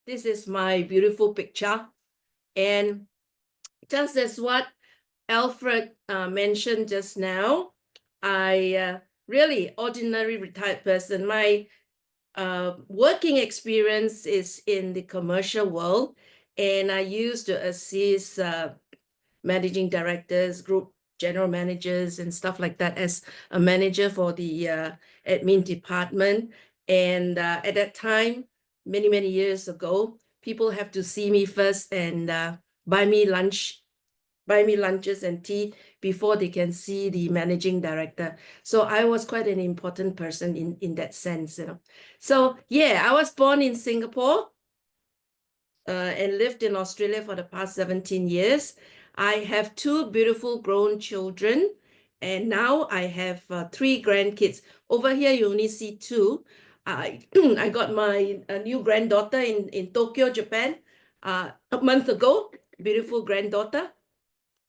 This is my beautiful picture. And just as what Alfred mentioned just now, I really ordinary retired person. My working experience is in the commercial world, and I used to assist managing directors, group general managers, and stuff like that as a manager for the admin department. And at that time, many, many years ago, people have to see me first and buy me lunches and tea before they can see the managing director. So I was quite an important person in that sense, you know. So yeah, I was born in Singapore and lived in Australia for the past 17 years. I have two beautiful grown children, and now I have three grandkids. Over here, you only see two. I got my new granddaughter in Tokyo, Japan, a month ago. Beautiful granddaughter.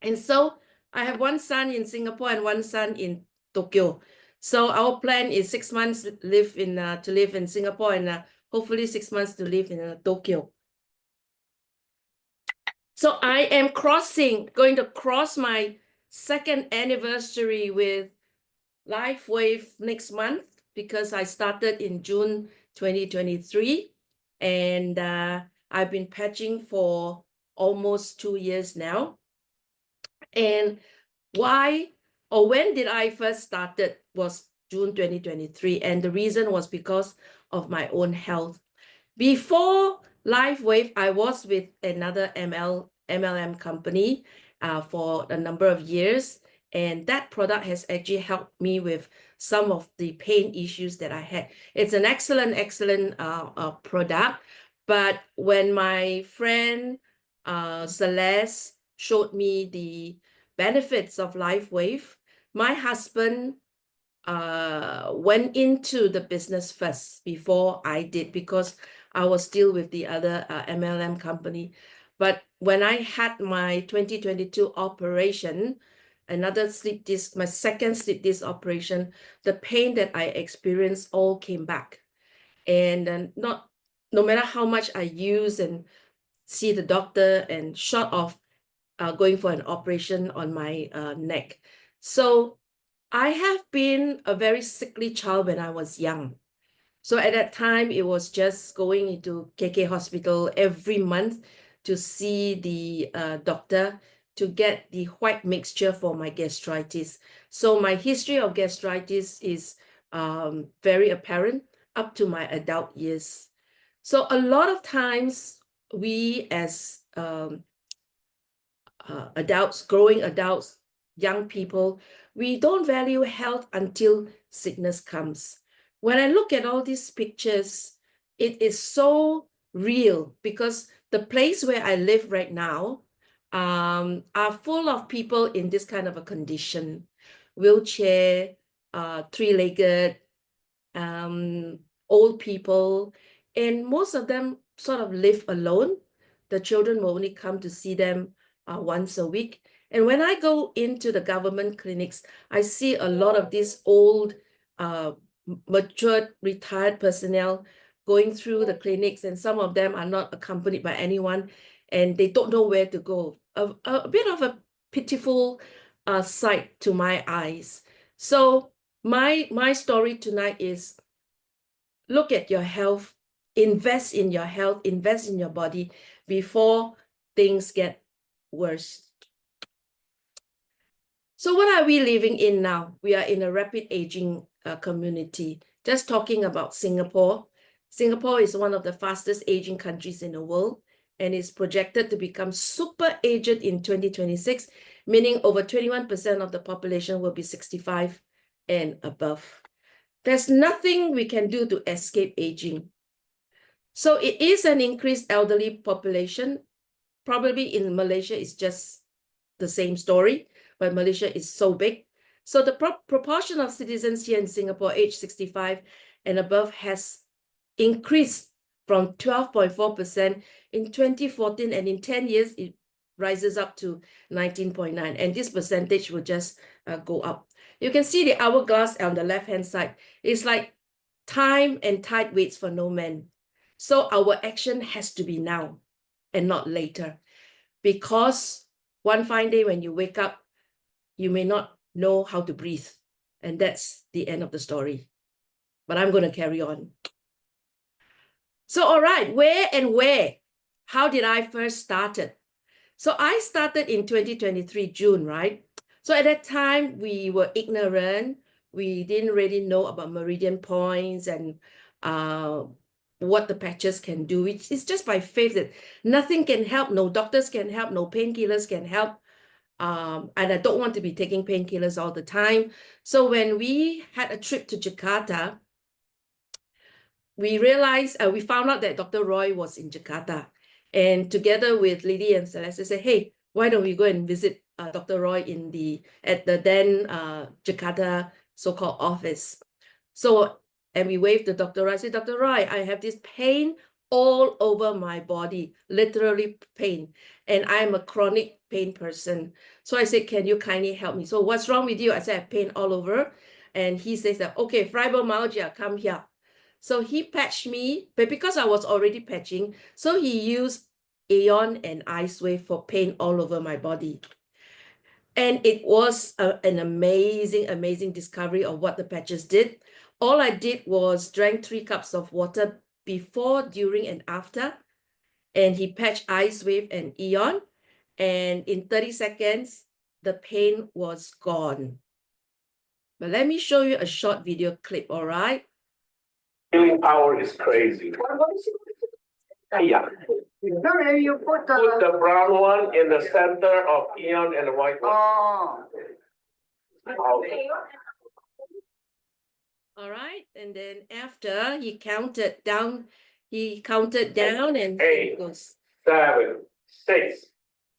And so I have one son in Singapore and one son in Tokyo. So our plan is 6 months to live in Singapore and hopefully 6 months to live in Tokyo. So I am going to cross my second anniversary with LifeWave next month because I started in June 2023 and I've been patching for almost 2 years now. And why or when did I first started was June 2023, and the reason was because of my own health. Before LifeWave, I was with another MLM company for a number of years, and that product has actually helped me with some of the pain issues that I had. It's an excellent product, but when my friend Celeste showed me the benefits of LifeWave, my husband went into the business first before I did because I was still with the other MLM company. But when I had my 2022 operation, my second sleep disc operation, the pain that I experienced all came back. And no matter how much I use and see the doctor and short of going for an operation on my neck. So I have been a very sickly child when I was young. So at that time, it was just going into KK hospital every month to see the doctor to get the white mixture for my gastritis. So my history of gastritis is very apparent up to my adult years. So a lot of times we as adults, growing adults, young people, we don't value health until sickness comes. When I look at all these pictures, it is so real because the place where I live right now are full of people in this kind of a condition, wheelchair, three-legged, old people, and most of them sort of live alone. The children will only come to see them once a week. And when I go into the government clinics, I see a lot of these old, mature, retired personnel going through the clinics, and some of them are not accompanied by anyone, and they don't know where to go. A bit of a pitiful sight to my eyes. So my story tonight is look at your health, invest in your health, invest in your body before things get worse. So what are we living in now? We are in a rapid aging community. Just talking about Singapore. Singapore is one of the fastest aging countries in the world and is projected to become super aged in 2026, meaning over 21% of the population will be 65 and above. There's nothing we can do to escape aging. So it is an increased elderly population. Probably in Malaysia, it's just the same story, but Malaysia is so big. So the proportion of citizens here in Singapore aged 65 and above has increased from 12.4% in 2014, and in 10 years, it rises up to 19.9%, and this percentage will just go up. You can see the hourglass on the left-hand side. It's like time and tide waits for no man. So our action has to be now and not later. Because one fine day when you wake up, you may not know how to breathe. And that's the end of the story. But I'm going to carry on. So, all right, where? How did I first started? So I started in 2023, June, right? So at that time, we were ignorant. We didn't really know about meridian points and what the patches can do. It's just by faith that nothing can help. No doctors can help. No painkillers can help. And I don't want to be taking painkillers all the time. So when we had a trip to Jakarta, we realized, we found out that Dr. Roy was in Jakarta. And together with Lily and Celeste, said, hey, why don't we go and visit Dr. Roy at the then Jakarta so-called office. So, and we waved to Dr. Roy. I said, Dr. Roy, I have this pain all over my body, literally pain. And I'm a chronic pain person. So I said, can you kindly help me? So what's wrong with you? I said, I have pain all over. And he says that, okay, fibromyalgia, come here. So he patched me, but because I was already patching, so he used Aeon and LifeWave for pain all over my body. And it was an amazing, amazing discovery of what the patches did. All I did was drank 3 cups of water before, during, and after. And he patched LifeWave and Aeon. And in 30 seconds, the pain was gone. But let me show you a short video clip, all right? Healing power is crazy. Yeah. You put Put the brown one in the center of Aeon and the white one. All right, and then after he counted down and 8, 7, 6,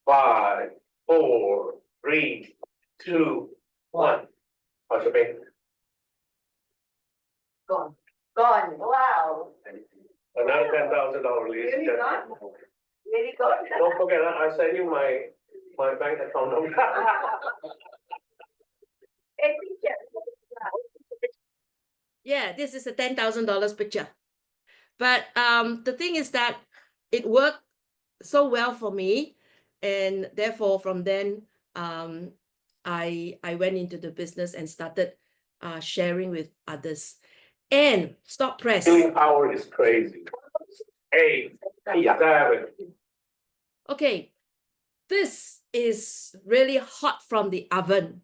5, 4, 3, 2, 1. How's your pain? Gone. Wow. Another $10,000, ladies and gentlemen. Really gone. Don't forget, I send you my bank account number. yeah, this is a $10,000 picture. But the thing is that it worked so well for me, and therefore from then I went into the business and started sharing with others. And stop press. Healing power is crazy. 8, 7. Okay, this is really hot from the oven.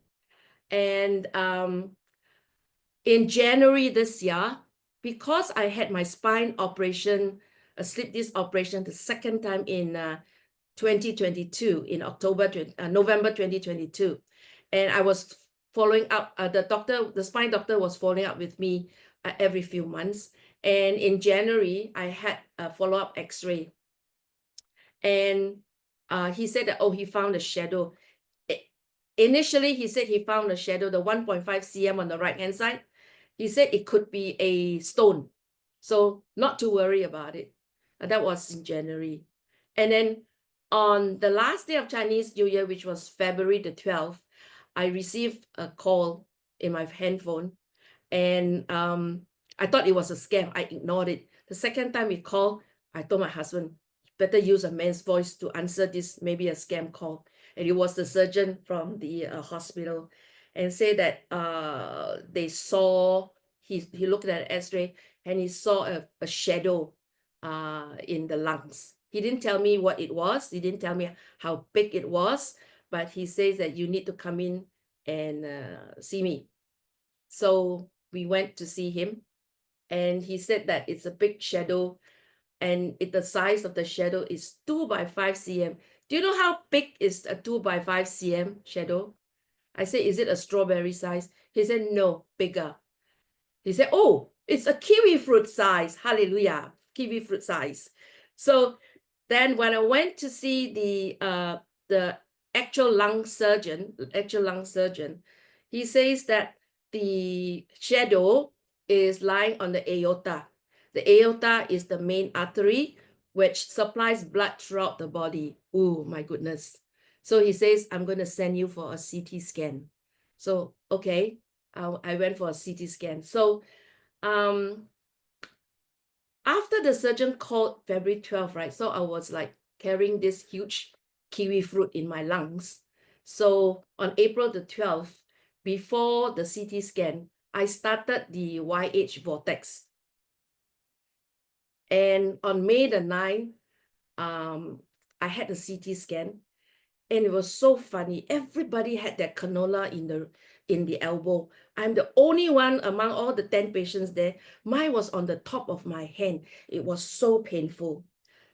And in January this year, because I had my spine operation, a slip disc operation, the second time in 2022, in November 2022. And I was following up, the spine doctor was following up with me every few months. And in January, I had a follow-up x-ray. And he said that, oh, he found a shadow. Initially, he said he found a shadow, the 1.5 cm on the right-hand side. He said it could be a stone. So not to worry about it. That was in January. And then on the last day of Chinese New Year, which was February the 12th, I received a call in my handphone. And I thought it was a scam. I ignored it. The second time he called, I told my husband, better use a man's voice to answer this, maybe a scam call. And it was the surgeon from the hospital, and say that they saw, he looked at an x-ray and he saw a shadow in the lungs. He didn't tell me what it was. He didn't tell me how big it was, but he says that you need to come in and see me. So we went to see him, and he said that it's a big shadow, and the size of the shadow is 2 by 5 cm. Do you know how big is a 2 by 5 cm shadow? I said, is it a strawberry size? He said, no, bigger. He said, oh, it's a kiwi fruit size. Hallelujah, kiwi fruit size. So then when I went to see the actual lung surgeon, he says that the shadow is lying on the aorta. The aorta is the main artery which supplies blood throughout the body. Oh my goodness. So he says, I'm going to send you for a CT scan. So, okay, I went for a CT scan. So After the surgeon called February 12th, right? So I was like carrying this huge kiwi fruit in my lungs. So on April the 12th, before the CT scan, I started the YH vortex. And on May the 9th, I had the CT scan, and it was so funny. Everybody had that cannula in the elbow. I'm the only one among all the 10 patients there. Mine was on the top of my hand. It was so painful.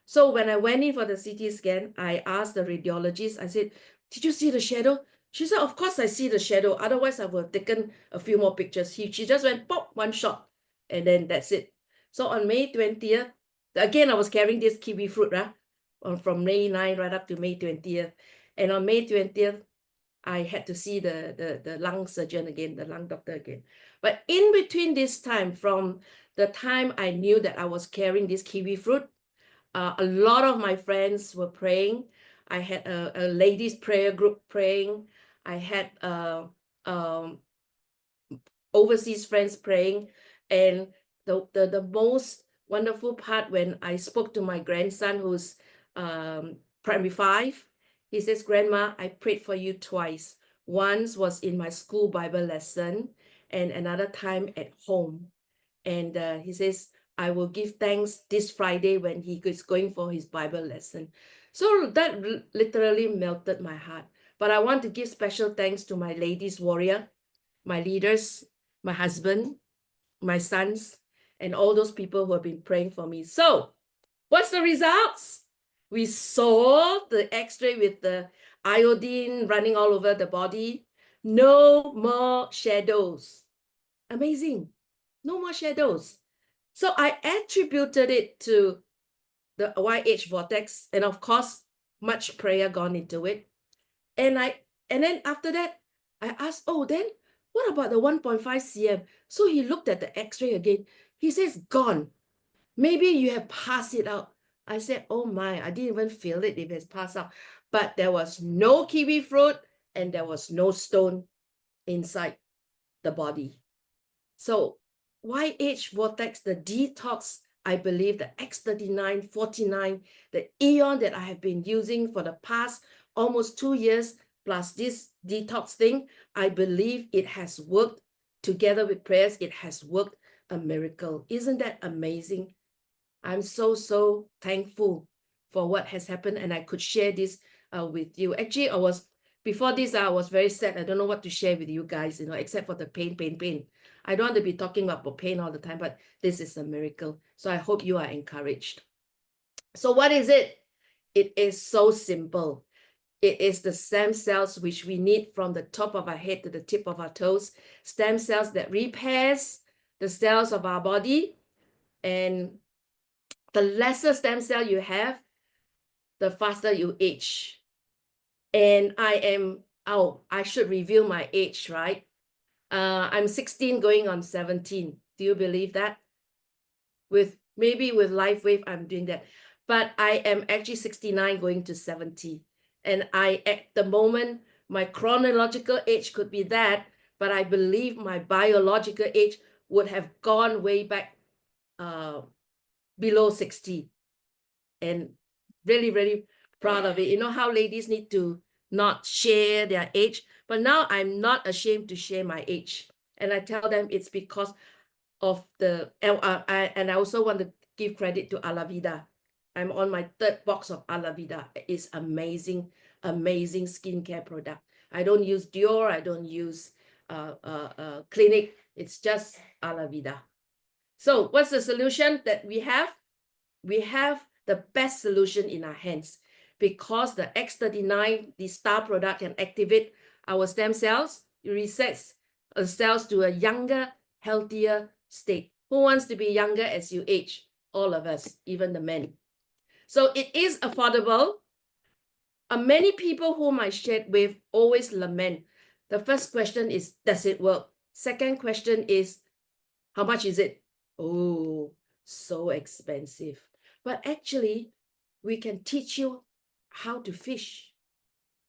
So when I went in for the CT scan, I asked the radiologist, I said, did you see the shadow? She said, of course I see the shadow. Otherwise, I would have taken a few more pictures. She just went pop, one shot, and then that's it. So on May 20th, again, I was carrying this kiwi fruit, from May 9 right up to May 20th. And on May 20th, I had to see the lung surgeon again, the lung doctor again. But in between this time, from the time I knew that I was carrying this kiwi fruit, a lot of my friends were praying. I had a ladies' prayer group praying. I had overseas friends praying. And the most wonderful part, when I spoke to my grandson, who's primary 5, he says, Grandma, I prayed for you twice. Once was in my school Bible lesson, and another time at home. And he says, I will give thanks this Friday when he is going for his Bible lesson. So that literally melted my heart. But I want to give special thanks to my ladies warrior, my leaders, my husband, my sons, and all those people who have been praying for me. So what's the results? We saw the x-ray with the iodine running all over the body. No more shadows. Amazing. No more shadows. So I attributed it to the YH vortex, and of course, much prayer gone into it. And then after that, I asked, oh, then what about the 1.5 cm? So he looked at the x-ray again. He says, gone. Maybe you have passed it out. I said, oh my, I didn't even feel it if it's passed out. But there was no kiwi fruit and there was no stone inside the body. So YH vortex, the detox, I believe the X39, 49, the Eon that I have been using for the past almost 2 years, plus this detox thing, I believe it has worked. Together with prayers, it has worked a miracle. Isn't that amazing? I'm so thankful for what has happened, and I could share this with you. Actually, before this, I was very sad. I don't know what to share with you guys, except for the pain. I don't want to be talking about pain all the time, but this is a miracle. So I hope you are encouraged. So what is it? It is so simple. It is the stem cells which we need from the top of our head to the tip of our toes. Stem cells that repairs the cells of our body. And the lesser stem cell you have, the faster you age. And I should reveal my age, right? I'm 16 going on 17. Do you believe that? Maybe with LifeWave, I'm doing that. But I am actually 69 going to 70. And at the moment, my chronological age could be that, but I believe my biological age would have gone way back below 60. And really proud of it. You know how ladies need to not share their age, but now I'm not ashamed to share my age. And I tell them it's because of and I also want to give credit to Alavida. I'm on my 3rd box of Alavida. It's amazing skincare product. I don't use Dior. I don't use Clinique. It's just Alavida. So what's the solution that we have? We have the best solution in our hands, because the X39, the star product, can activate our stem cells. It resets cells to a younger, healthier state. Who wants to be younger as you age? All of us, even the men. So it is affordable. Many people whom I shared with always lament. The first question is, does it work? Second question is, how much is it? Oh, so expensive. But actually, we can teach you how to fish,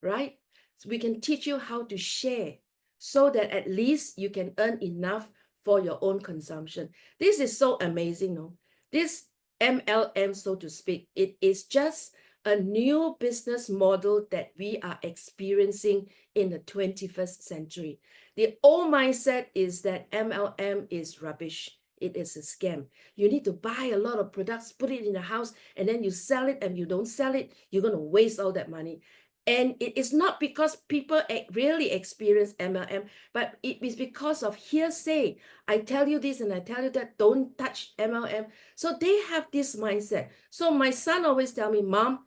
right? So we can teach you how to share, so that at least you can earn enough for your own consumption. This is so amazing, no? This MLM, so to speak. It is just a new business model that we are experiencing in the 21st century. The old mindset is that MLM is rubbish. It is a scam. You need to buy a lot of products, put it in the house, and then you sell it, and you don't sell it, you're going to waste all that money. And it is not because people really experience MLM, but it is because of hearsay. I tell you this and I tell you that, don't touch MLM. So they have this mindset. So my son always tell me, Mom,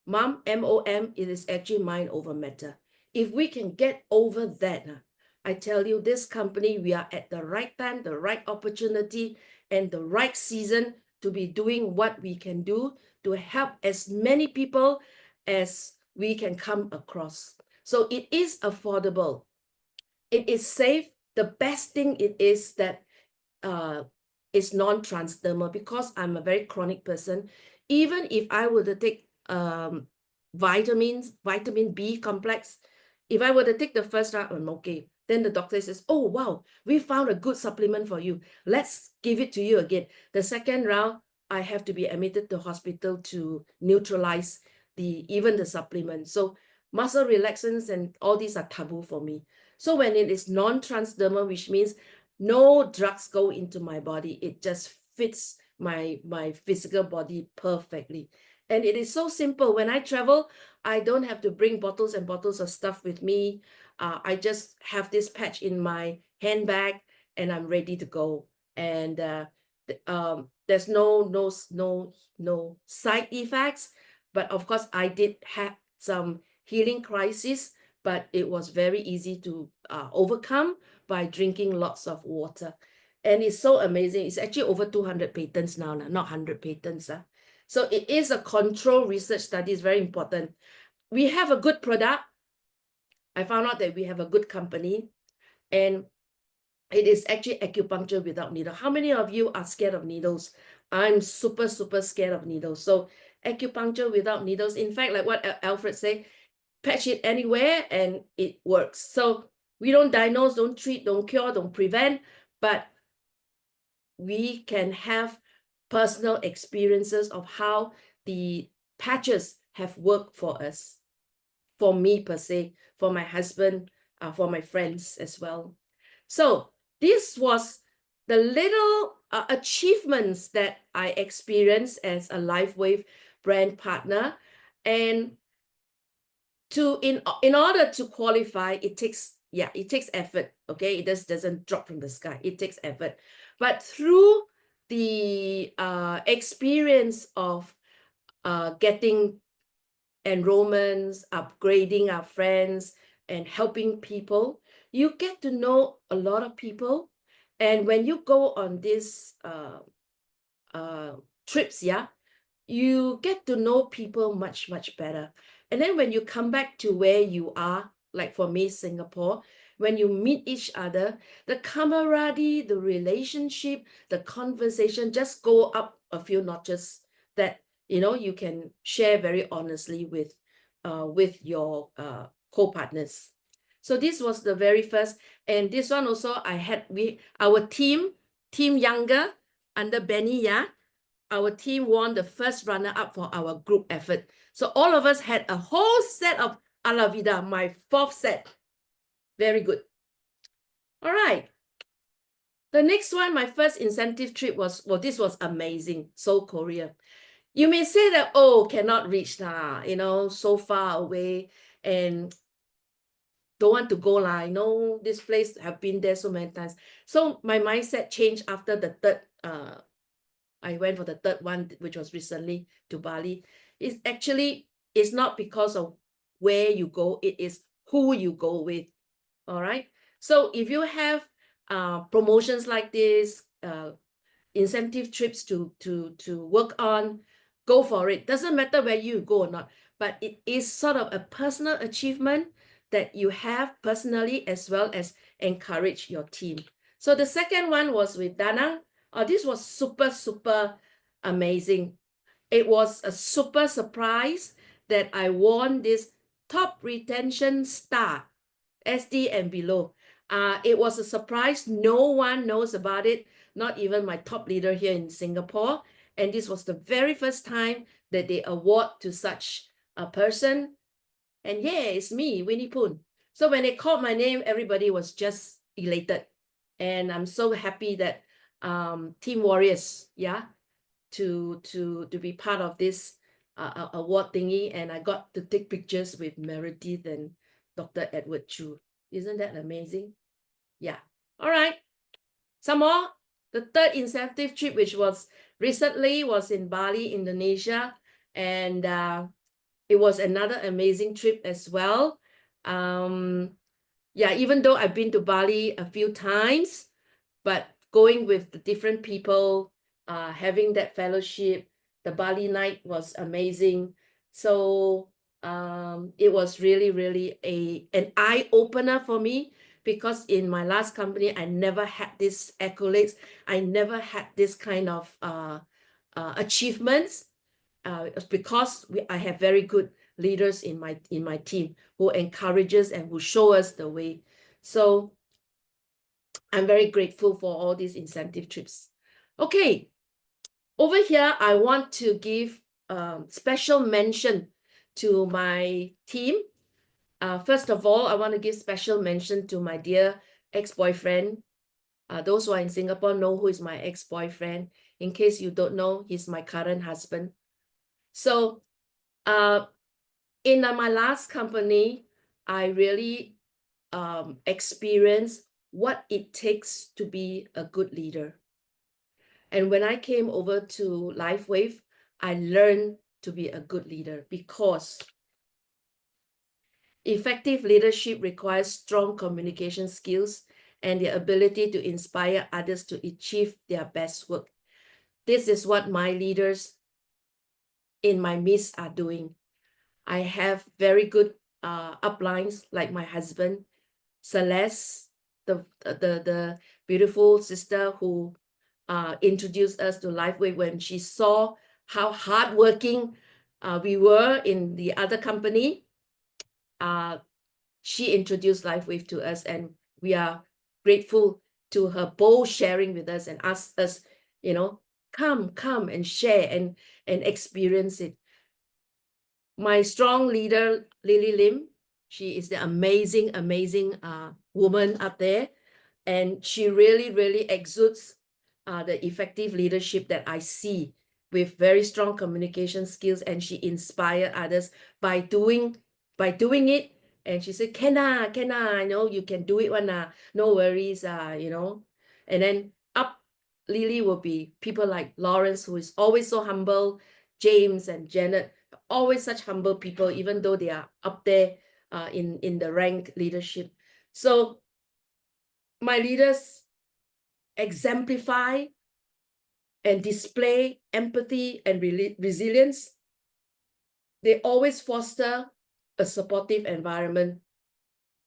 MOM, it is actually mind over matter. If we can get over that, I tell you, this company, we are at the right time, the right opportunity, and the right season to be doing what we can do to help as many people as we can come across. So it is affordable. It is safe. The best thing it is that it's non-transdermal, because I'm a very chronic person. Even if I were to take vitamin B complex, if I were to take the first round, I'm okay. Then the doctor says, oh, wow, we found a good supplement for you. Let's give it to you again. The second round, I have to be admitted to hospital to neutralize even the supplement. So muscle relaxants and all these are taboo for me. So when it is non-transdermal, which means no drugs go into my body, it just fits my physical body perfectly. And it is so simple. When I travel, I don't have to bring bottles and bottles of stuff with me. I just have this patch in my handbag and I'm ready to go. And there's no side effects. But of course, I did have some healing crisis, but it was very easy to overcome by drinking lots of water. And it's so amazing. It's actually over 200 patents now, not 100 patents. So it is a controlled research study. It's very important. We have a good product. I found out that we have a good company, and it is actually acupuncture without needle. How many of you are scared of needles? I'm super, super scared of needles. So acupuncture without needles. In fact, like what Alfred said, patch it anywhere and it works. So we don't diagnose, don't treat, don't cure, don't prevent, but we can have personal experiences of how the patches have worked for us, for me per se, for my husband, for my friends as well. So this was the little achievements that I experienced as a LifeWave brand partner. And in order to qualify, it takes effort. Okay, it just doesn't drop from the sky. It takes effort. But through the experience of getting enrollments, upgrading our friends, and helping people, you get to know a lot of people. And when you go on these trips, you get to know people much, much better. And then when you come back to where you are, like for me, Singapore, when you meet each other, the camaraderie, the relationship, the conversation just go up a few notches, that you can share very honestly with your co-partners. So this was the very first, and this one also our team Younger under Benny, our team won the first runner-up for our group effort. So all of us had a whole set of A La Vida, my fourth set. Very good. All right. The next one, my first incentive trip was, well, this was amazing. Seoul, Korea. You may say that, oh, cannot reach lah, so far away and don't want to go lah. I know this place, have been there so many times. So my mindset changed after the third I went for the third one, which was recently to Bali. It's not because of where you go, it is who you go with. All right. So if you have promotions like this, incentive trips to work on, go for it. Doesn't matter where you go or not, but it is sort of a personal achievement that you have personally, as well as encourage your team. So the second one was with Da Nang. This was super, super amazing. It was a super surprise that I won this top retention star, SD and below. It was a surprise. No one knows about it, not even my top leader here in Singapore. And this was the very first time that they award to such a person. And yeah, it's me, Winnie Poon. So when they called my name, everybody was just elated. And I'm so happy that Team Warriors, yeah, to be part of this award thingy. And I got to take pictures with Meredith and Dr. Edward Chu. Isn't that amazing? Yeah. All right. Some more. The third incentive trip, which was recently, was in Bali, Indonesia. And it was another amazing trip as well. Yeah, even though I've been to Bali a few times, but going with the different people, having that fellowship, the Bali night was amazing. So it was really, really an eye opener for me, because in my last company, I never had this accolades. I never had this kind of achievements, because I have very good leaders in my team who encourages and who show us the way. So I'm very grateful for all these incentive trips. Okay, over here, I want to give special mention to my team. First of all, I want to give special mention to my dear ex-boyfriend. Those who are in Singapore know who is my ex-boyfriend. In case you don't know, he's my current husband. So in my last company, I really experienced what it takes to be a good leader. And when I came over to LifeWave, I learned to be a good leader, because effective leadership requires strong communication skills and the ability to inspire others to achieve their best work. This is what my leaders in my midst are doing. I have very good uplines, like my husband, Celeste, the beautiful sister who introduced us to LifeWave when she saw how hardworking we were in the other company. She introduced LifeWave to us, and we are grateful to her bold sharing with us and asked us, you know, come and share and experience it. My strong leader, Lily Lim, she is the amazing woman up there. And she really, really exudes the effective leadership that I see, with very strong communication skills. And she inspired others by doing it. And she said, Kenna, I know you can do it, no worries, you know. And then up Lily will be people like Lawrence, who is always so humble, James and Janet, always such humble people, even though they are up there in the rank leadership. So my leaders exemplify and display empathy and resilience. They always foster a supportive environment,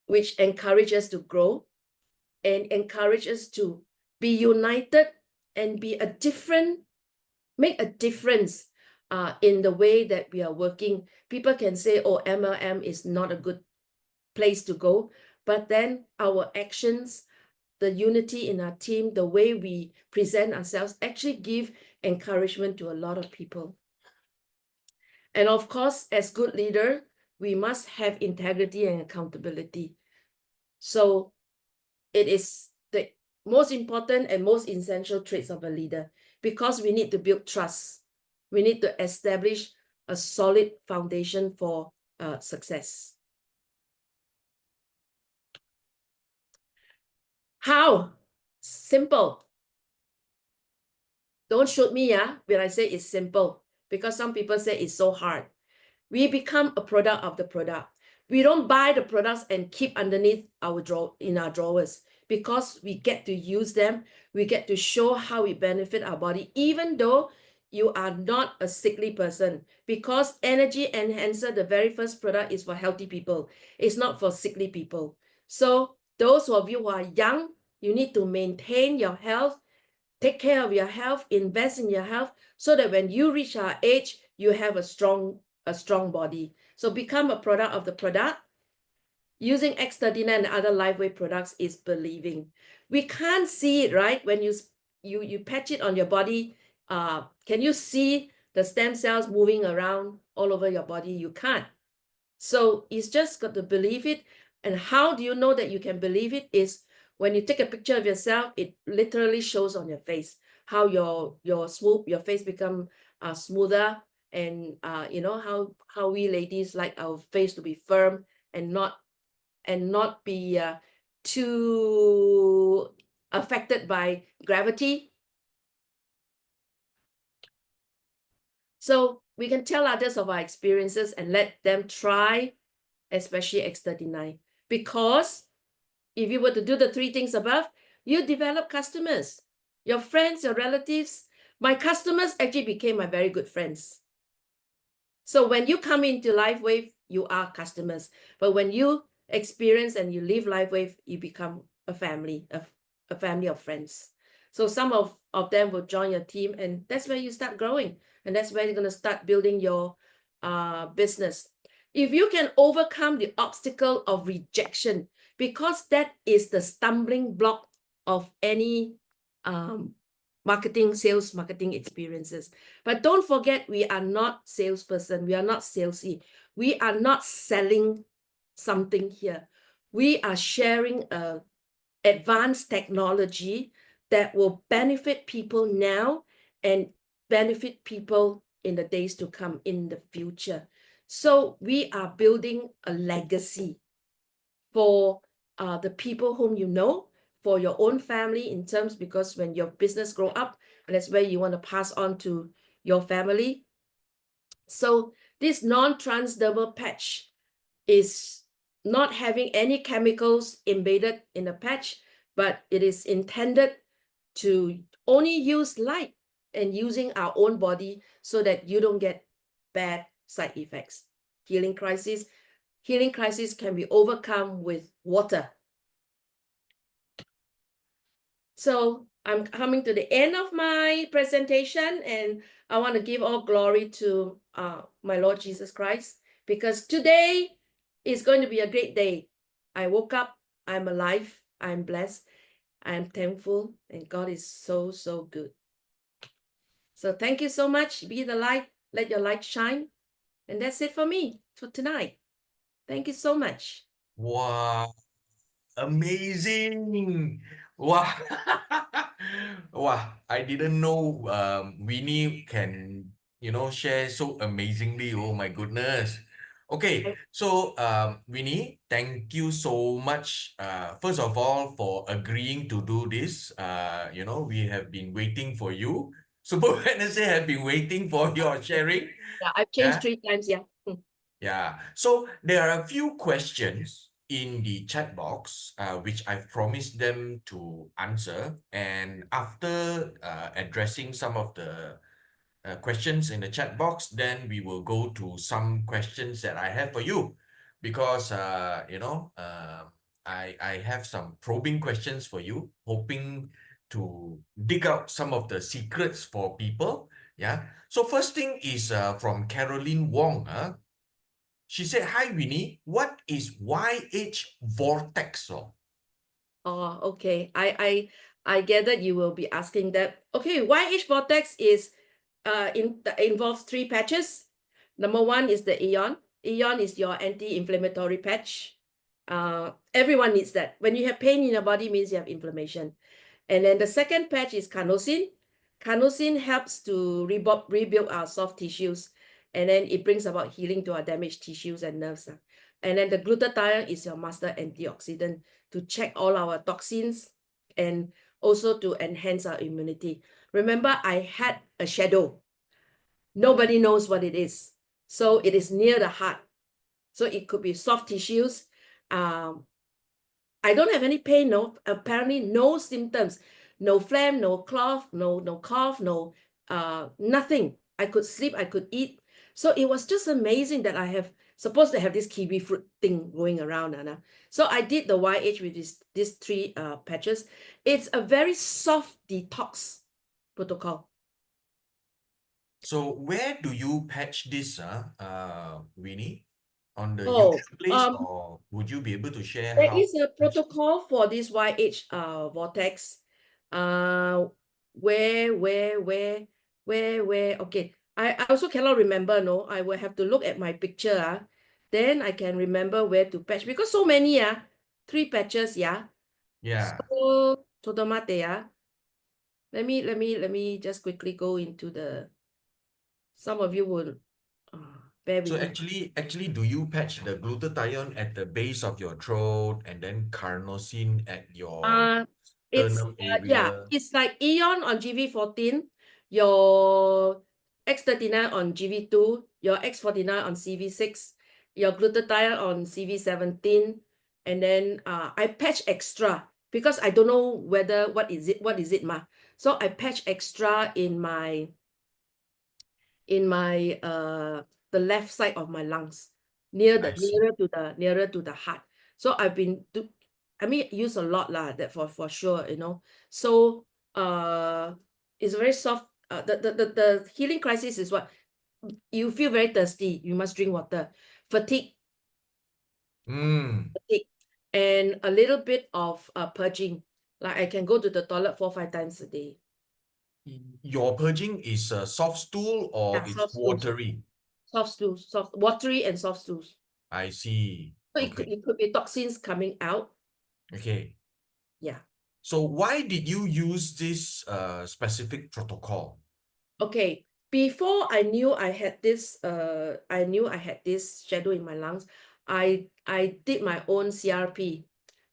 which encourages us to grow and encourages us to be united and make a difference in the way that we are working. People can say, oh, MLM is not a good place to go, but then our actions, the unity in our team, the way we present ourselves, actually give encouragement to a lot of people. And of course, as good leader, we must have integrity and accountability. So it is the most important and most essential traits of a leader, because we need to build trust. We need to establish a solid foundation for success. How? Simple. Don't shoot me, when I say it's simple, because some people say it's so hard. We become a product of the product. We don't buy the products and keep underneath our drawers, because we get to use them. We get to show how we benefit our body, even though you are not a sickly person, because energy enhancer, the very first product, is for healthy people. It's not for sickly people. So those of you who are young, you need to maintain your health, take care of your health, invest in your health, so that when you reach our age, you have a strong body. So become a product of the product. Using X39 and other LifeWave products is believing. We can't see it, right? When you patch it on your body, can you see the stem cells moving around all over your body? You can't. So it's just got to believe it. And how do you know that you can believe it is when you take a picture of yourself, it literally shows on your face how your face become smoother, and you know how we ladies like our face to be firm and not be too affected by gravity. So we can tell others of our experiences and let them try, especially X39. Because if you were to do the 3 things above, you develop customers, your friends, your relatives. My customers actually became my very good friends. So when you come into LifeWave, you are customers. But when you experience and you live LifeWave, you become a family of friends. So some of them will join your team, and that's where you start growing. And that's where you're going to start building your business. If you can overcome the obstacle of rejection, because that is the stumbling block of any sales marketing experiences. But don't forget, we are not salesperson. We are not salesy. We are not selling something here. We are sharing a advanced technology that will benefit people now and benefit people in the days to come in the future. So we are building a legacy for the people whom you know, for your own family in terms, because when your business grow up, and that's where you want to pass on to your family. So this non-transdermal patch is not having any chemicals embedded in the patch, but it is intended to only use light and using our own body so that you don't get bad side effects. Healing crisis can be overcome with water. So I'm coming to the end of my presentation, and I want to give all glory to my Lord Jesus Christ, because today is going to be a great day. I woke up, I'm alive, I'm blessed, I'm thankful, and God is so, so good. So thank you so much. Be the light, let your light shine. And that's it for me for tonight. Thank you so much. Wow, amazing. Wow. Wow, I didn't know Winnie can, share so amazingly. Oh my goodness. Okay, so Winnie, thank you so much. First of all, for agreeing to do this. We have been waiting for you. Super Wednesday have been waiting for your sharing. Yeah, I've changed 3 times. Yeah. Yeah, so there are a few questions in the chat box, which I've promised them to answer. And after addressing some of the questions in the chat box, then we will go to some questions that I have for you. Because, I have some probing questions for you, hoping to dig out some of the secrets for people. Yeah. So first thing is from Caroline Wong. She said, "Hi, Winnie. What is YH vortex?" Oh, okay. I gathered you will be asking that. Okay, YH vortex is involves 3 patches. Number 1 is the Aeon. Aeon is your anti-inflammatory patch. Everyone needs that. When you have pain in your body, means you have inflammation. And then the second patch is carnosine. Carnosine helps to rebuild our soft tissues, and then it brings about healing to our damaged tissues and nerves. And then the glutathione is your master antioxidant to check all our toxins and also to enhance our immunity. Remember, I had a shadow. Nobody knows what it is. So it is near the heart. So it could be soft tissues. I don't have any pain, apparently no symptoms, no phlegm, no cough, no nothing. I could sleep, I could eat. So it was just amazing that I have supposed to have this kiwi fruit thing going around. Anna. So I did the YH with these 3 patches. It's a very soft detox protocol. So where do you patch this, Winnie? On the Oh, usual place, or would you be able to share there how? is a protocol for this YH vortex. Where Where, okay. I also cannot remember, no. I will have to look at my picture, then I can remember where to patch because so many, 3 patches, yeah. Yeah. So, Todomate, yeah. Let me just quickly go into the, some of you will, bear So with me. actually, do you patch the glutathione at the base of your throat and then carnosine at your Uh, it's sternum yeah, area? it's like Eon on GV14, your X39 on GV2, your X49 on CV6, your glutathione on CV17, and then I patch extra because I don't know whether what is it, ma. So I patch extra in my the left side of my lungs, I see. nearer to the heart. So I've been I mean use a lot lah, that for sure, So it's very soft. The healing crisis is what you feel very thirsty, you must drink water, fatigue, Mm. fatigue, and a little bit of purging. Like I can go to the toilet 4 5 times a day. Your purging is a soft stool or Yeah, it's soft stools, watery? soft stools, soft watery and soft stools. I see. So Okay. it could be toxins coming out. Okay. Yeah. So why did you use this specific protocol? Okay. Before I knew I had this shadow in my lungs, I did my own CRP,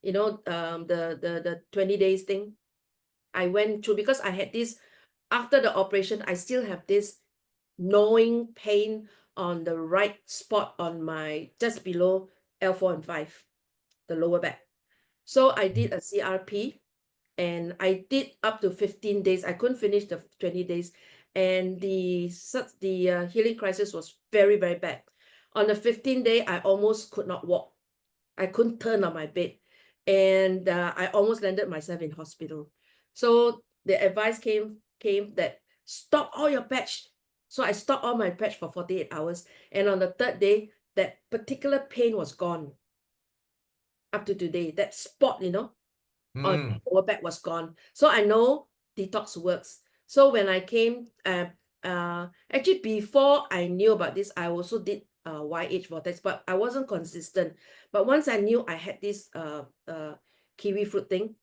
the 20 days thing. I went through because I had this after the operation, I still have this gnawing pain on the right spot on my just below L4 and 5, the lower back. So I did a CRP and I did up to 15 days. I couldn't finish the 20 days. And the healing crisis was very, very bad. On the 15th day, I almost could not walk. I couldn't turn on my bed. And I almost landed myself in hospital. So the advice came that stop all your patch. So I stopped all my patch for 48 hours. And on the 3rd day, that particular pain was gone up to today. That spot, on Mm. my lower back was gone. So I know detox works. So when I came, actually before I knew about this, I also did YH vortex, but I wasn't consistent. But once I knew I had this kiwi fruit thing,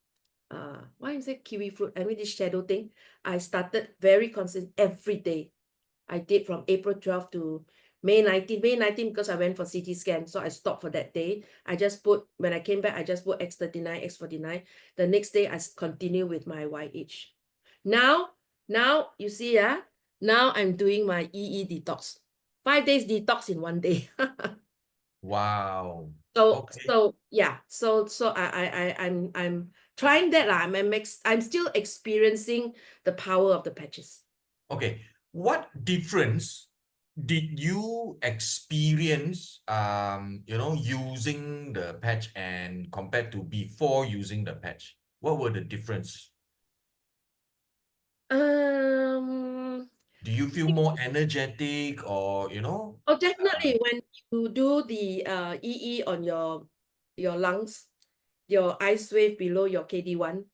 why is it kiwi fruit? I mean this shadow thing. I started very consistent every day. I did from April 12th to May 19th. May 19th because I went for CT scan. So I stopped for that day. I just put, when I came back, I just put X39, X49. The next day, I continue with my YH. Now you see, now I'm doing my EE detox. 5 days detox in one day. Wow. So Okay. yeah. So I'm trying that lah. I'm still experiencing the power of the patches. Okay. What difference did you experience, using the patch and compared to before using the patch? What were the difference? Um, Do you feel more energetic or, Oh, definitely. When you do the EE on your lungs, your ice wave below your KD1,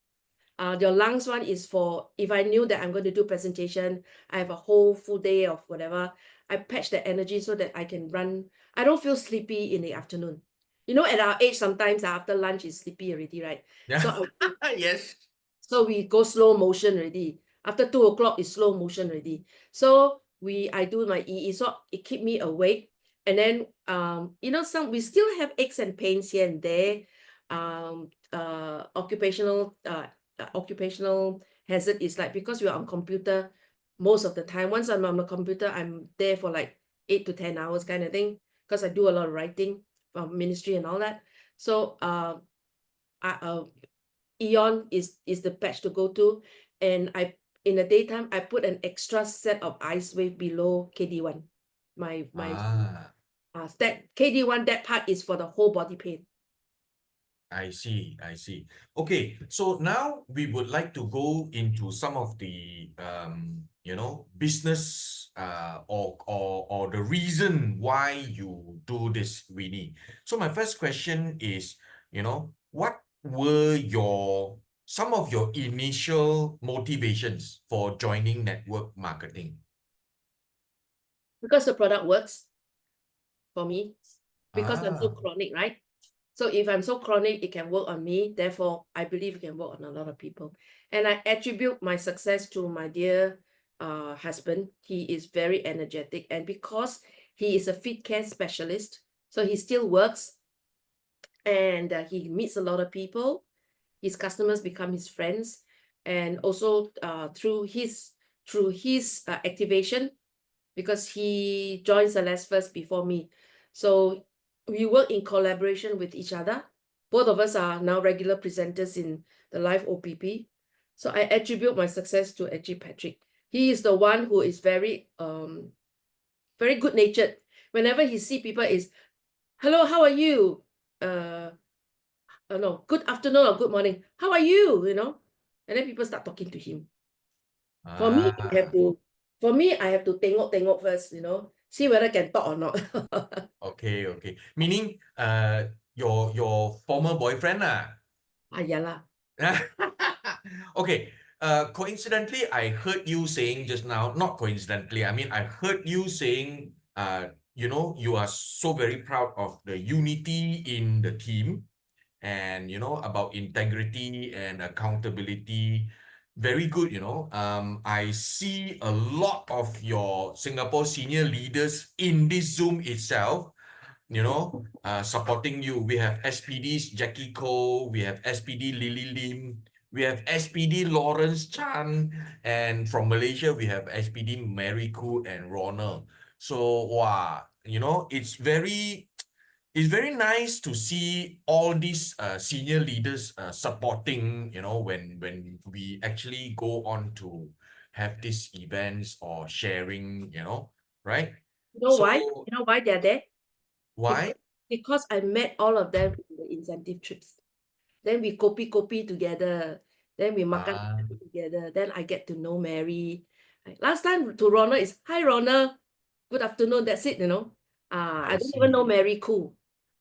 your lungs one is for if I knew that I'm going to do presentation, I have a whole full day of whatever, I patch the energy so that I can run. I don't feel sleepy in the afternoon. At our age, sometimes after lunch is sleepy already, right? yeah. So Yes. so we go slow motion already. After 2 o'clock, it's slow motion already. So I do my EE, so it keep me awake. And then we still have aches and pains here and there. Occupational hazard is like because we're on computer most of the time. Once I'm on the computer, I'm there for like 8 to 10 hours kind of thing because I do a lot of writing from ministry and all that. So Eon is the patch to go to, and in the daytime I put an extra set of ice wave below KD1. My Ah. that KD1, that part is for the whole body pain. I see, I see. Okay, so now we would like to go into some of the business or the reason why you do this, Winnie. So my first question is, what were your some of your initial motivations for joining network marketing? Because the product works for me, because I'm so Ah, chronic, right? So if I'm so chronic, it can work on me. Therefore, I believe it can work on a lot of people. And I attribute my success to my dear husband. He is very energetic. And because he is a fit care specialist, so he still works and he meets a lot of people. His customers become his friends. And also through his activation, because he joined Celeste first before me. So we work in collaboration with each other. Both of us are now regular presenters in the live OPP. So I attribute my success to actually Patrick. He is the one who is very good natured. Whenever he see people is, hello, how are you? No, good afternoon or good morning. How are you? And then people start talking to him. For me, ah, I have to tengok first, see whether I can talk or not. okay, okay. Meaning, your former boyfriend, ah. Yeah lah. Okay. Coincidentally, I heard you saying just now, not coincidentally, I mean, I heard you saying, you are so very proud of the unity in the team and, about integrity and accountability. Very good, I see a lot of your Singapore senior leaders in this Zoom itself, supporting you. We have SPDs Jackie Koh, we have SPD Lily Lim, we have SPD Lawrence Chan, and from Malaysia, we have SPD Mary Khoo and Ronald. So, wow, it's very nice to see all these senior leaders supporting, when we actually go on to have these events or sharing, right? You know why? So, You know why they're there? why? Because I met all of them in the incentive trips. Then we kopi together. Then we makan Ah, together. Then I get to know Mary. Last time to Ronald is, hi Ronald, good afternoon. That's it, I I don't even know see. Mary Khoo.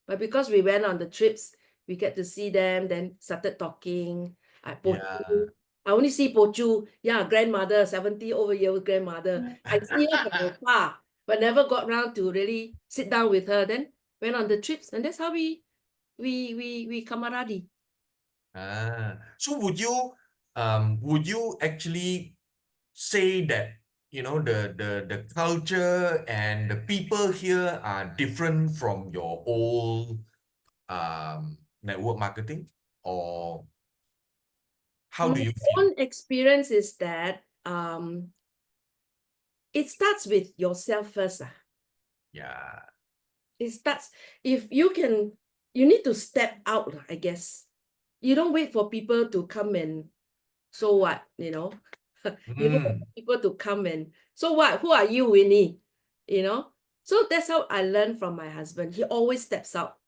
But because we went on the trips, we get to see them, then started talking. Poh Yeah. Choo. I only see Poh Choo. Yeah, grandmother, 70-over-year-old grandmother. I see her from afar, but never got round to really sit down with her. Then went on the trips, and that's how we camaradi. So would you actually say that, the culture and the people here are different from your old network marketing? Or how My do you feel? own experience is that it starts with yourself first. Yeah. It starts, if you need to step out, I guess. You don't wait for people to come and, so what, You don't wait for Mm, people to come and, so what? Who are you, Winnie? So that's how I learned from my husband. He always steps out,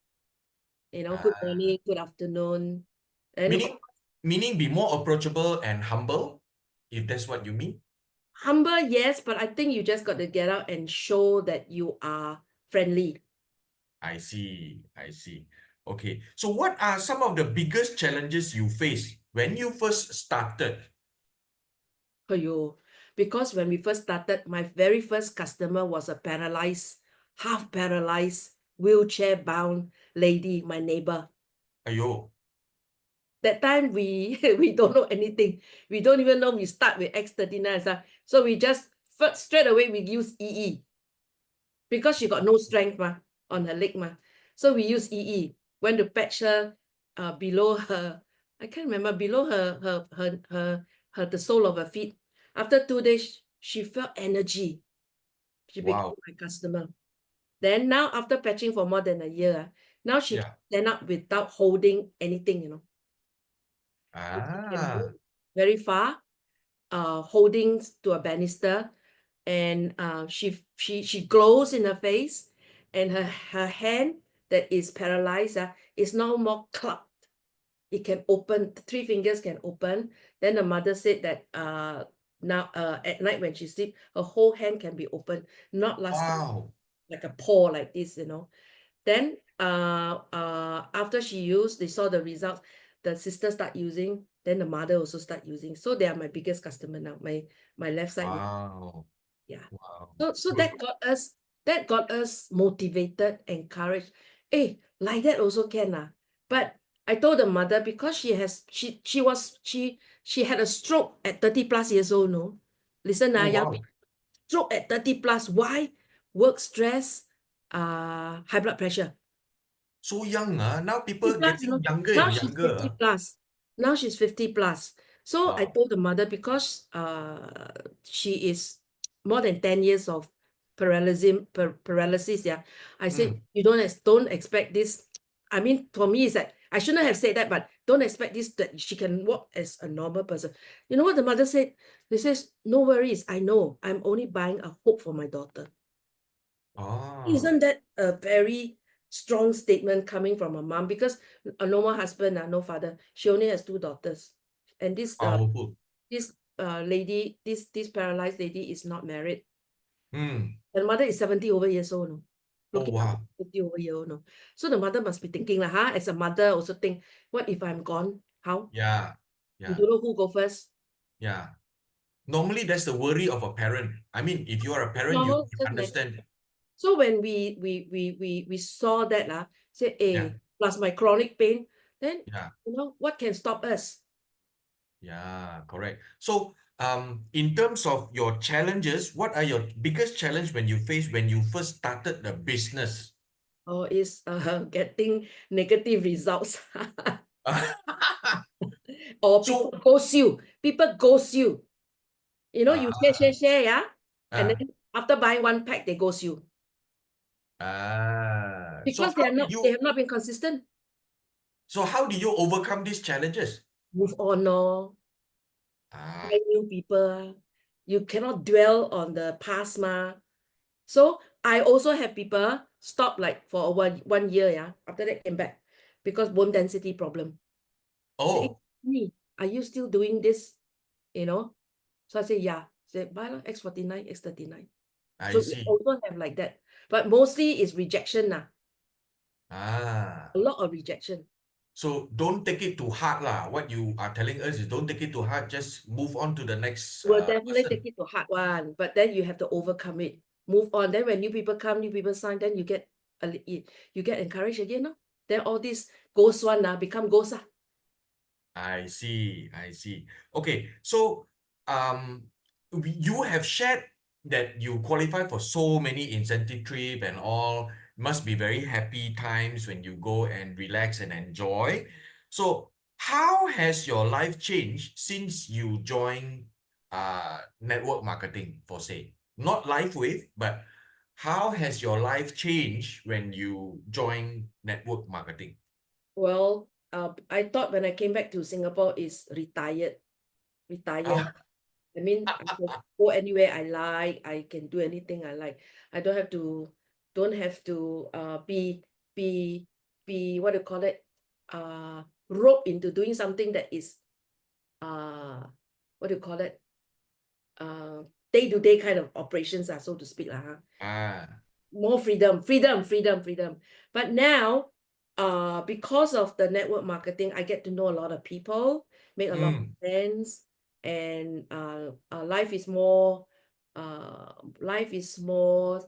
good ah. morning, good afternoon. And Meaning be more approachable and humble, if that's what you mean. humble, yes, but I think you just got to get out and show that you are friendly. I see. I see. Okay. So what are some of the biggest challenges you face when you first started? Because when we first started, my very first customer was a half paralyzed, wheelchair bound lady, my neighbor. Ayo. That time we we don't know anything. We don't even know we start with X39. So we just straight away we use EE because she got no strength on her leg. So we use EE. Went to patch her below her, I can't remember, below the sole of her feet. After 2 days, she felt energy. She became Wow. my customer. Then now, after patching for more than a year, now she can Yeah. stand up without holding anything. She can Ah. move very far, holding to a banister, and she glows in her face, and her hand that is paralyzed is now more clubbed. It can open, 3 fingers can open. Then the mother said that now at night when she sleep, her whole hand can be open, not last time Wow. like a paw like this. Then after she used, they saw the results. the sister start using, then the mother also start using. So they are my biggest customer now. My left side. Wow. Yeah. Wow. So Good. that got us motivated, encouraged. Hey, like that also can. But I told the mother, because she had a stroke at 30 plus years old, no? Listen, Oh, young wow. people, stroke at 30 plus. Why? Work stress, high blood pressure. So young, now 50 people plus, getting younger now and she's younger. 50 plus. Now she's 50 plus. So I Wow. told the mother, because she is more than 10 years of paralysis, yeah. I said, Mm. you don't expect this. I mean, for me, it's like, I shouldn't have said that, but don't expect this, that she can walk as a normal person. You know what the mother said? They says, no worries, I know. I'm only buying a hope for my daughter. Oh, Isn't that a very strong statement coming from a mom? Because no more husband, no father. She only has 2 daughters. And this powerful. lady, this paralyzed lady is not married. Mm. The mother is 70 over years old, no? Oh, Looking wow. 50 over years old, no? So the mother must be thinking, as a mother, also think, what if I'm gone? How? Yeah. You Yeah. don't know who go first. Yeah. Normally, that's the worry of a parent. I mean, if you are a parent, you No, would just natural. understand. So when we saw that, say, Yeah. plus my chronic pain, then Yeah. what can stop us? Yeah. Correct. So, in terms of your challenges, what are your biggest challenge when you first started the business? Or is getting negative results, or people So, ghost you. People ghost you. You ah, share, yeah, and ah, then after buying 1 pack, they ghost you so because how did they you, have not been consistent. overcome these challenges? Move on, no. Ah, Find new people. You cannot dwell on the past, ma. So I also have people stop like for one year, yeah. After that came back because bone density problem. Say, oh, me, are you still doing this? So I say, yeah. Say, buy lah, X49, X39. I So we see. also have like that. But mostly it's rejection now. Ah, A lot of rejection. so don't take it too hard lah. What you are telling us is don't take it too hard. Just move on to the next We'll definitely person. take it to hard one, but then you have to overcome it. Move on. Then when new people come, new people sign, then you get encouraged again, no? Then all these ghost one become ghost. I see. I see. Okay. So, you have shared that you qualify for so many incentive trip and all. Must be very happy times when you go and relax and enjoy. So, how has your life changed since you joined network marketing for say not LifeWave, but how has your life changed when you join network marketing? Well, I thought when I came back to Singapore is retired. Ah, I mean, I can go anywhere I like. I can do anything I like. I don't have to be what do you call it? Rope into doing something that is what do you call it? Uh day-to-day kind of operations, so to speak. ah, More freedom. But now, because of the network marketing, I get to know a lot of people, make a lot of mm, friends, and life is more, uh, life is more,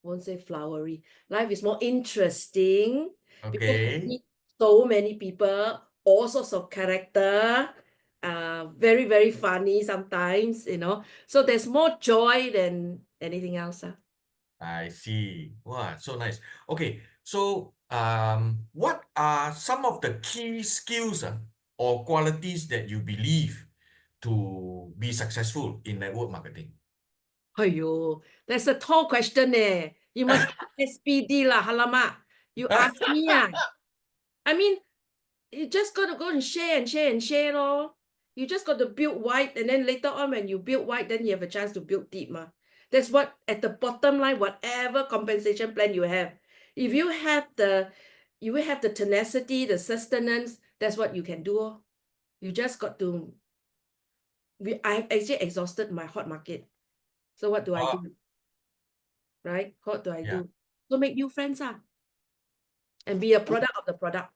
won't say flowery. Life is more interesting because I okay. meet so many people, all sorts of character, very, very funny sometimes. So there's more joy than anything else. I see. Wow, so nice. Okay, so what are some of the key skills or qualities that you believe to be successful in network marketing? Aiyo, that's a tall question eh. You must SPD lah, halamak. You ask me I mean, you just got to go and share lor. You just got to build wide, and then later on when you build wide, then you have a chance to build deep ma. That's what, at the bottom line, whatever compensation plan you have, if you will have the tenacity, the sustenance, that's what you can do. You just got to, I've actually exhausted my hot market. So what do I Oh, do? Right? What do I yeah. do? So make new friends and be a product of the product.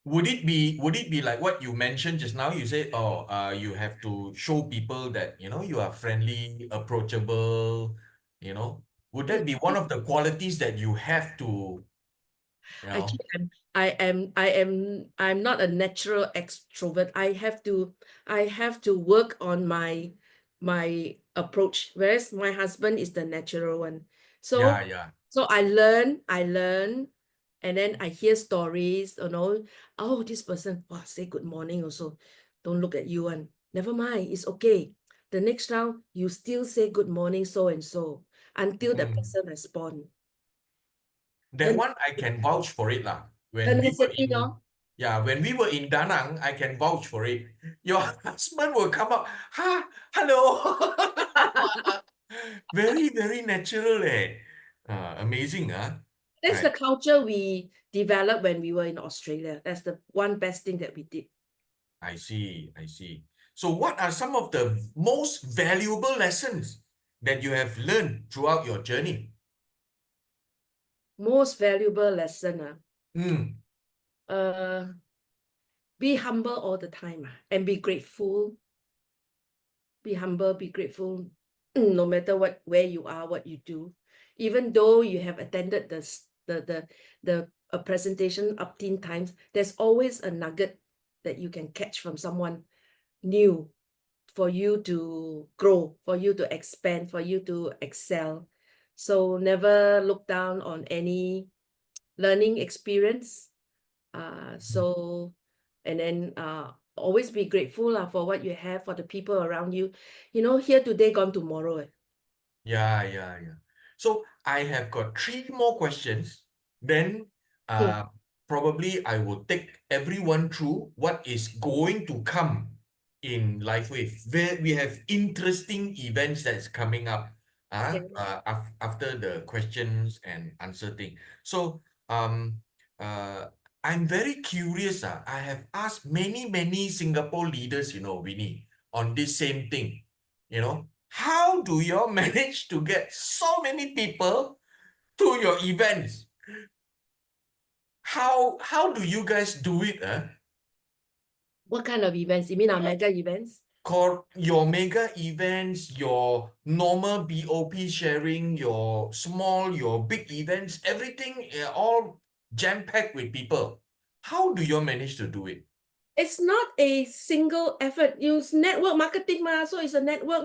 would it be like what you mentioned just now? You said, oh, you have to show people that, you know, you are friendly, approachable, you know. Would that be one of the qualities that you have to, you know? Actually, I'm not a natural extrovert. I have to work on my approach, whereas my husband is the natural one. Yeah, So yeah. so I learn, and then I hear stories, you know. Oh, this person, wow, say good morning also. Don't look at you and never mind, it's okay. The next round, you still say good morning, so and so, until the Mm. person respond. That one I can vouch for it lah. When we were Tenacity, in, no? yeah, when we were in Da Nang, I can vouch for it. Your husband will come up, ha, hello. Very, very natural, eh. Amazing, huh? That's the Right. culture we developed when we were in Australia. That's the one best thing that we did. I see, I see. So what are some of the most valuable lessons that you have learned throughout your journey? Most valuable lesson, Mm, be humble all the time, and be grateful. Be humble, be grateful, no matter where you are, what you do. Even though you have attended the presentation up 10 times, there's always a nugget that you can catch from someone new for you to grow, for you to expand, for you to excel. So never look down on any learning experience. And then always be grateful for what you have, for the people around you. You know, here today, gone tomorrow. yeah, yeah, yeah. So I have got 3 more questions. Then Mm. probably I will take everyone through what is going to come in LifeWave. Where we have interesting events that's coming up Okay. after the questions and answer thing. So uh, I'm very curious. I have asked many Singapore leaders, you know, Winnie, on this same thing. You know, how do you all manage to get so many people to your events? How do you guys do it? What kind of events? You mean our mega events? Your mega events, your normal BOP sharing, your small, your big events, everything all jam-packed with people. How do you manage to do it? It's not a single effort. Use network marketing, so it's a network,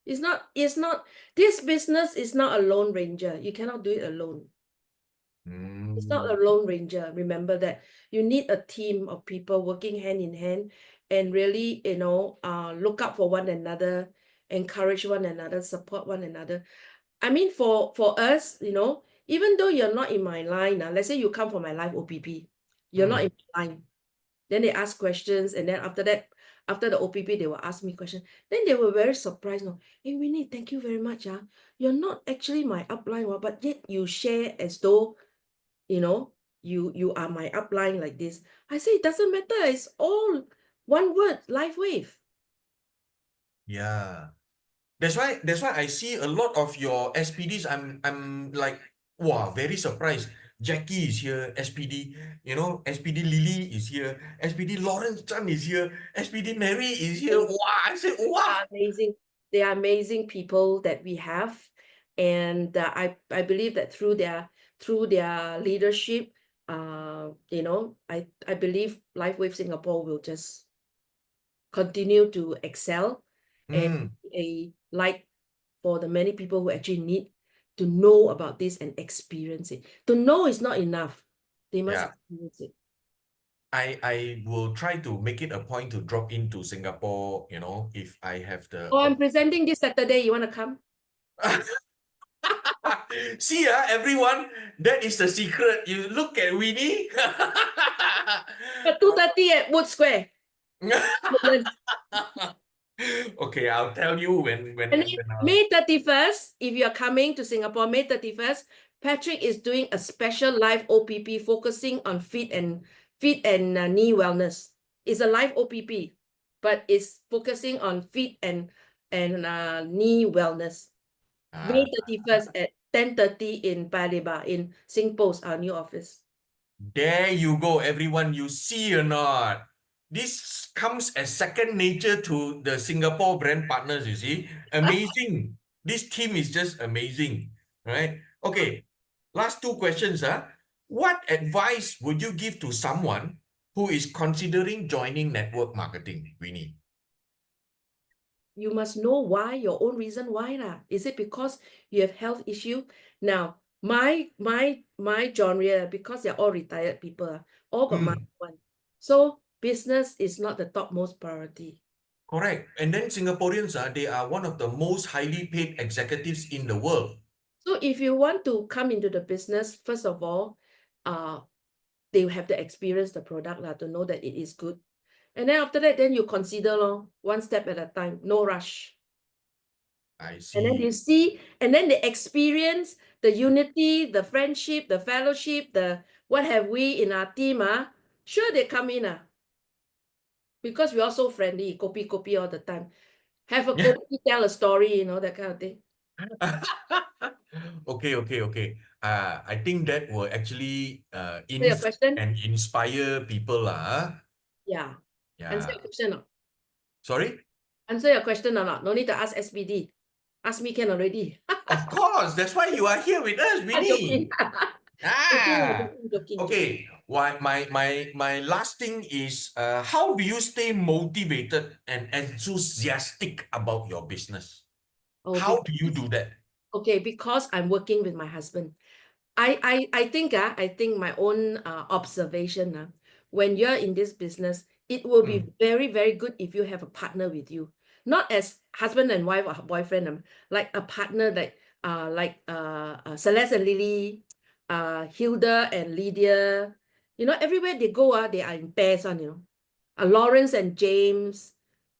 It's not, this business is not a lone ranger. You cannot do it alone. It's not a lone ranger. Remember that you need a team of people working hand in hand and really, look out for one another, encourage one another, support one another. I mean, for us, even though you're not in my line, let's say you come for my live OPP, you're not in my line. Then they ask questions, and then after that, after the OPP, they will ask me questions. Then they were very surprised. No, hey Winnie, thank you very much. You're not actually my upline, but yet you share as though you are my upline like this. I say it doesn't matter. It's all one word, LifeWave. Yeah. That's why I see a lot of your SPDs. I'm like, wow, very surprised. Jackie is here, SPD, you know, SPD Lily is here, SPD Lawrence Chan is here, SPD Mary is here. Wow, I said, They wow. are amazing. They are amazing people that we have, and I believe that through their leadership, I believe LifeWave Singapore will just continue to excel and Mm, be a light for the many people who actually need to know about this and experience it. To know is not enough. They must yeah. experience it. I will try to make it a point to drop into Singapore, you know, if I have the Oh, I'm presenting this Saturday. You want to come? See, everyone, that is the secret. You look at Winnie. At 2:30 at Wood Square, Woodlands. Okay, I'll tell you when And then May 31st, if you're coming to Singapore, May 31st, Patrick is doing a special live OPP focusing on feet and knee wellness. It's a live OPP, but it's focusing on feet and knee wellness. May 31st at 10:30 in Paya Lebar in Singpost, our new office. There you go, everyone. You see or not? This comes as second nature to the Singapore brand partners, you see. Amazing. This team is just amazing, right? Okay, last two questions. What advice would you give to someone who is considering joining network marketing, Winnie? You must know why, your own reason why lah. Is it because you have health issue? Now, my genre, because they're all retired people, all got money one. So business is not the topmost priority. Correct. And then Singaporeans, they are one of the most highly paid executives in the world. So if you want to come into the business, first of all, they have to experience the product lah, to know that it is good. And then after that, then you consider one step at a time, no rush. I And then see. you see, and then they experience the unity, the friendship, the fellowship, the what have we in our team, sure they come in, because we're all so friendly, kopi all the time. Have a Yeah. kopi, tell a story, that kind of thing. Okay. I think that will actually So your question? and inspire people. Yeah. Answer Yeah. your question or not? Sorry? Answer your question or not? No need to ask SBD. Ask me can already. Of course. That's why you are here with us, I'm Winnie. joking. Ah. Joking. Okay. My last thing is how do you stay motivated and enthusiastic about your business? Oh, How do you do that? okay, because I'm working with my husband. I think my own observation, when you're in this business, it will be very, very good if you have a partner with you. Not as husband and wife or boyfriend, like a partner like Celeste and Lily, Hilda and Lydia. Everywhere they go, they are in pairs on. Lawrence and James,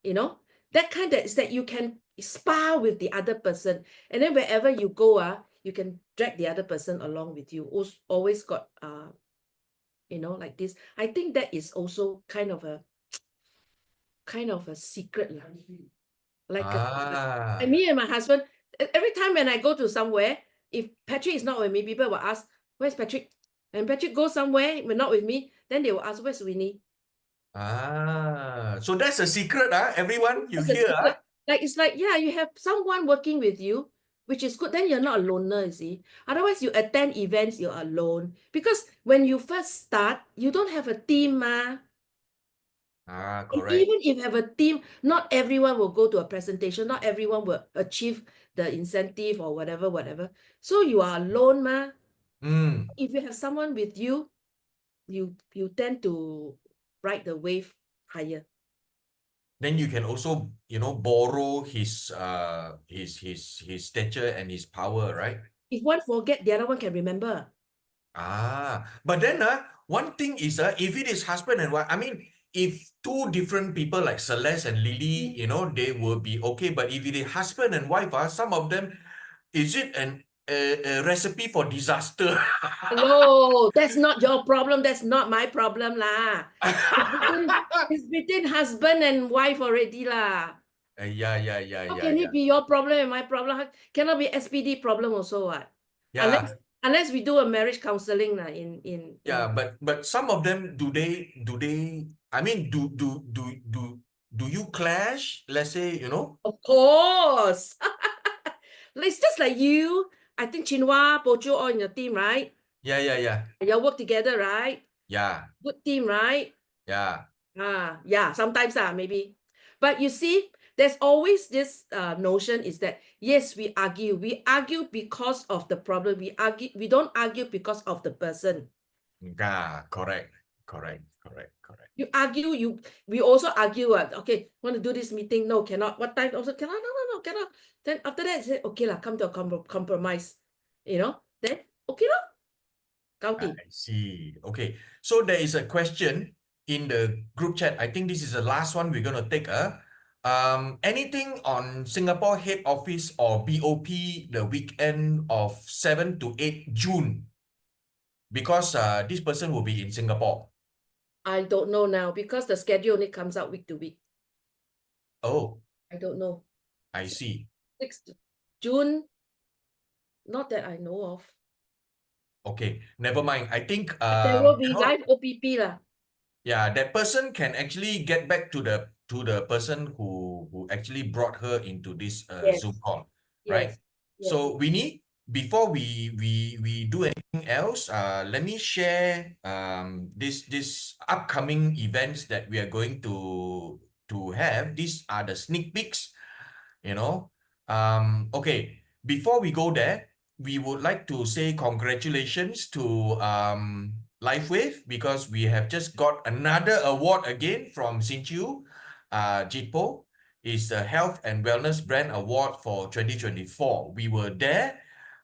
that kind that is that you can spar with the other person, and then wherever you go, you can drag the other person along with you. Always got like this. I think that is also kind of a secret lah. Like and Ah. me and my husband, every time when I go to somewhere, if Patrick is not with me, people will ask, "Where's Patrick?" And Patrick goes somewhere, but not with me, then they will ask, "Where's Winnie?" So that's a secret, everyone. You That's a hear, secret. Like it's like, yeah, you have someone working with you, which is good. Then you're not a loner, you see. Otherwise, you attend events, you're alone. Because when you first start, you don't have a team, And correct. even if you have a team, not everyone will go to a presentation, not everyone will achieve the incentive or whatever. So you are alone, If you have someone with you, you tend to ride the wave higher. Then you can also, borrow his stature and his power, right? If one forget, the other one can remember. But then one thing is if it is husband and wife, I mean, if two different people like Celeste and Lily, they will be okay. But if it is husband and wife, some of them, is it a recipe for disaster? Hello, that's not your problem. That's not my problem lah. It's between husband and wife already lah. How can Yeah. it be your problem and my problem? Cannot be SPD problem also what? Yeah, Unless we do a marriage counseling lah yeah, but some of them do they I mean do you clash? Let's say, Of course. It's just like you. I think Chinua, Poh Choo all in your team, right? Yeah. You work together, right? Yeah, Good team, right? yeah. Yeah, sometimes maybe. But you see, there's always this notion is that, yes, we argue. We argue because of the problem. We don't argue because of the person. Yeah, correct. You argue, we also argue, okay, want to do this meeting? No, cannot. What time? Also cannot, no, cannot. Then after that, say, okay lah, come to a compromise. Then okay lah, I Kauti. see. Okay. So there is a question in the group chat. I think this is the last one we're gonna take. Anything on Singapore head office or BOP the weekend of 7 to 8 June? Because this person will be in Singapore. I don't know now because the schedule only comes out week to week. Oh, I don't know. I see. 6th June, not that I know of. Okay, never mind. I think There will you be know, live OPP lah. yeah, that person can actually get back to the person who actually brought her into this Yes, Zoom call, right? yes, yes. So Winnie, before we do anything else, let me share this upcoming events that we are going to have. These are the sneak peeks, you know. Okay, before we go there, we would like to say congratulations to LifeWave because we have just got another award again from Sinchu. Jitpo is the Health and Wellness Brand Award for 2024. We were there.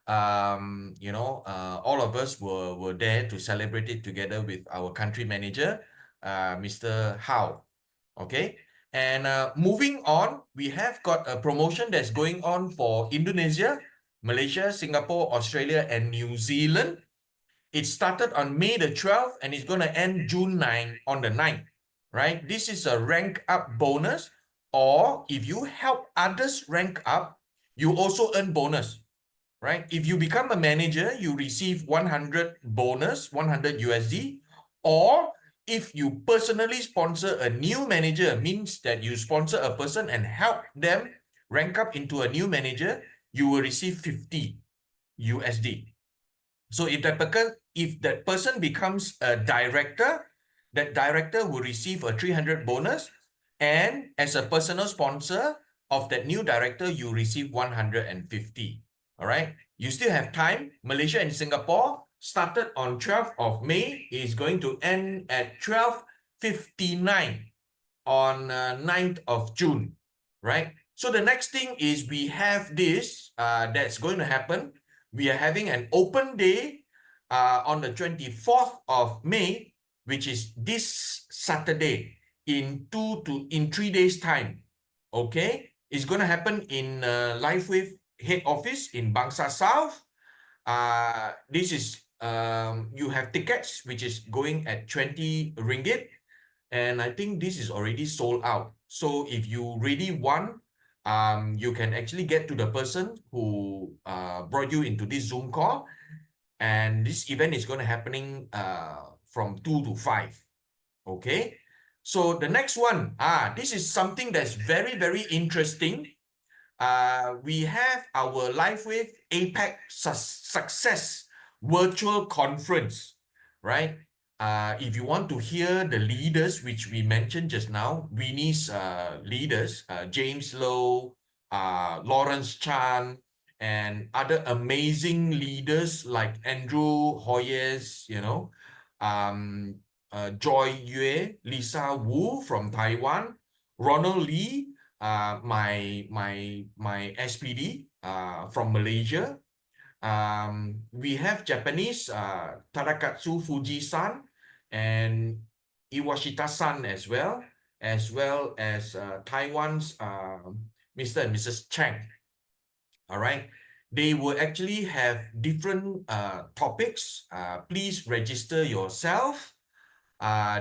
All of us were there to celebrate it together with our country manager, Mr. Hao. Okay. And moving on, we have got a promotion that's going on for Indonesia, Malaysia, Singapore, Australia, and New Zealand. It started on May the 12th and it's going to end June 9 on the 9th, right? This is a rank up bonus, or if you help others rank up, you also earn bonus, right? If you become a manager, you receive 100 bonus, 100 USD, or if you personally sponsor a new manager, means that you sponsor a person and help them rank up into a new manager, you will receive 50 USD. So if that person becomes a director, that director will receive a 300 bonus, and as a personal sponsor of that new director, you receive 150. All right. You still have time. Malaysia and Singapore started on 12th of May, is going to end at 12:59 on 9th of June, right? So the next thing is we have this that's going to happen. We are having an open day on the 24th of May, which is this Saturday in 3 days time. Okay, it's going to happen in LifeWave head office in Bangsa South. This is you have tickets which is going at 20 ringgit, and I think this is already sold out. So if you really want, you can actually get to the person who brought you into this Zoom call, and this event is going to happening from 2 to 5. Okay, so the next one, this is something that's very, very interesting. We have our LifeWave APAC Success Virtual Conference, right? If you want to hear the leaders, which we mentioned just now, Winnie's leaders, James Lowe, Lawrence Chan, and other amazing leaders like Andrew Hoyes, Joy Yue, Lisa Wu from Taiwan, Ronald Lee, my SPD from Malaysia. We have Japanese Tadakatsu Fuji-san and Iwashita-san as well as Taiwan's Mr. and Mrs. Chang. All right. They will actually have different topics. Please register yourself.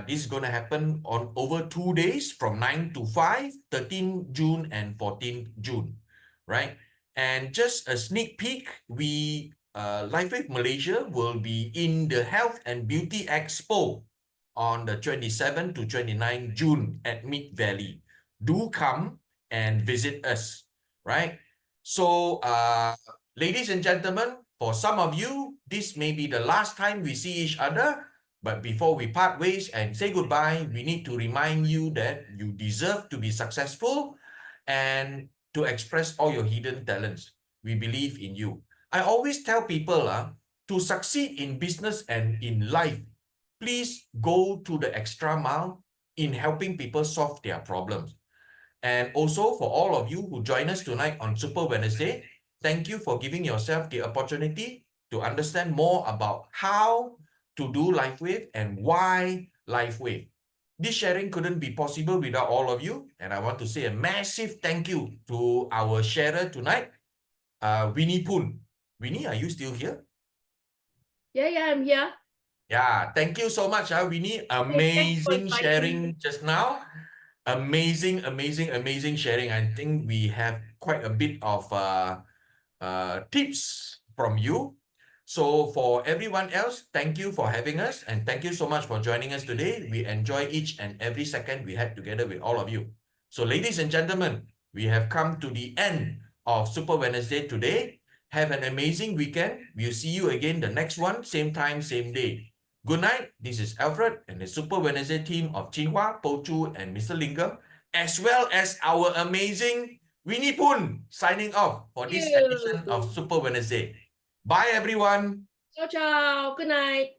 This is going to happen on over 2 days from 9 to 5, 13 June and 14 June, right? And just a sneak peek, we, LifeWave Malaysia will be in the Health and Beauty Expo on the 27 to 29 June at Mid Valley. Do come and visit us, right? So, ladies and gentlemen, for some of you, this may be the last time we see each other. But before we part ways and say goodbye, we need to remind you that you deserve to be successful and to express all your hidden talents. We believe in you. I always tell people to succeed in business and in life, please go to the extra mile in helping people solve their problems. And also for all of you who join us tonight on Super Wednesday, thank you for giving yourself the opportunity to understand more about how to do LifeWave and why LifeWave. This sharing couldn't be possible without all of you, and I want to say a massive thank you to our sharer tonight, Winnie Poon. Winnie, are you still here? Yeah, I'm here. Yeah, thank you so much, Winnie. Hey, thanks for Amazing inviting sharing me. just now. Amazing sharing. I think we have quite a bit of tips from you. So for everyone else, thank you for having us and thank you so much for joining us today. We enjoy each and every second we had together with all of you. So ladies and gentlemen, we have come to the end of Super Wednesday today. Have an amazing weekend. We'll see you again the next one, same time, same day. Good night. This is Alfred and the Super Wednesday team of Chinhua, Poh Choo, and Mr. Lingam, as well as our amazing Winnie Poon signing off for this edition of Super Wednesday. Bye, everyone. Ciao, ciao. Good night.